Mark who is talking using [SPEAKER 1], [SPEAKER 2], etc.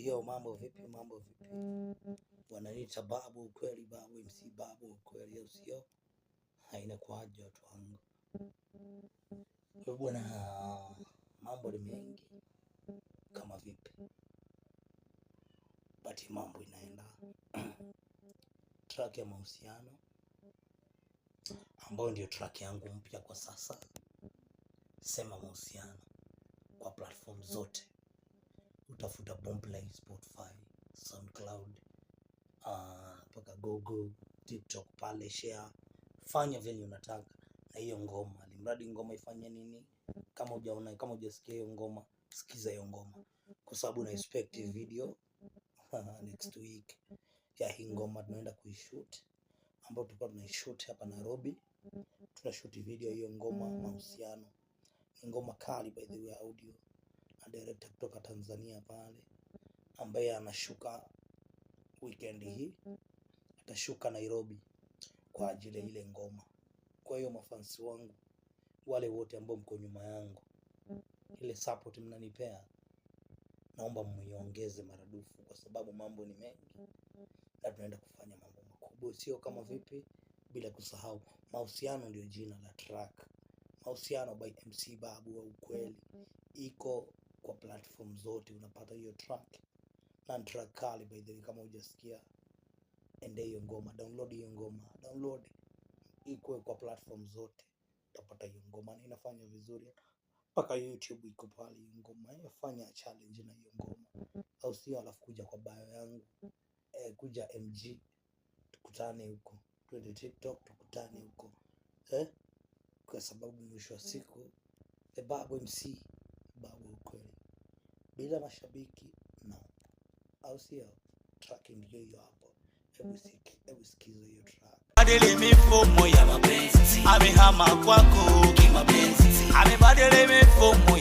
[SPEAKER 1] Yo, mambo vipi? Mambo vipi? Wananiita Babu Ukweli, Babu MC, Babu Ukweli, au sio? Haina kwaje watu wangu. Bwana, mambo ni mengi kama vipi, but mambo inaenda. Track ya mahusiano ambayo ndio track yangu mpya kwa sasa. Sema mahusiano kwa platform zote. Utafuta Boomplay, Spotify, SoundCloud, paka Google, TikTok, pale share. Fanya vile unataka na hiyo ngoma. Limradi ngoma ifanye nini? Kama hujaona, kama hujasikia hiyo ngoma, sikiza hiyo ngoma. Kwa sababu na expect video next week ya hii ngoma tunaenda kuishoot, ambapo tutakuwa tunaishoot hapa Nairobi. Tunashoot video hiyo ngoma mahusiano. Ni ngoma kali by the way, audio na director kutoka Tanzania pale, ambaye anashuka weekend hii, atashuka Nairobi kwa ajili ya ile ngoma. Kwa hiyo mafansi wangu wale wote ambao mko nyuma yangu, ile support mnanipea, naomba muiongeze maradufu, kwa sababu mambo ni mengi na tunaenda kufanya mambo makubwa. Sio kama vipi, bila kusahau mahusiano ndio jina la track. Mahusiano by MC Babu wa Ukweli iko kwa platform zote, unapata hiyo track. Na track kali by the way, kama hujasikia ende hiyo ngoma, download hiyo ngoma, download iko kwa platform zote, utapata hiyo ngoma. Na inafanya vizuri, paka YouTube iko pale hiyo ngoma. Fanya challenge na hiyo ngoma, au sio? Alafu kuja kwa bio yangu, kuja MG, tukutane huko, twende TikTok tukutane huko, kwa sababu mwisho wa siku the Babu MC, Babu Ukweli, bila mashabiki no, au sio? Track ndio hiyo hapo. Hebu sikiza hiyo track.
[SPEAKER 2] Badili mifumo ya mapenzi, amehama kwako kimapenzi, amebadili mifumo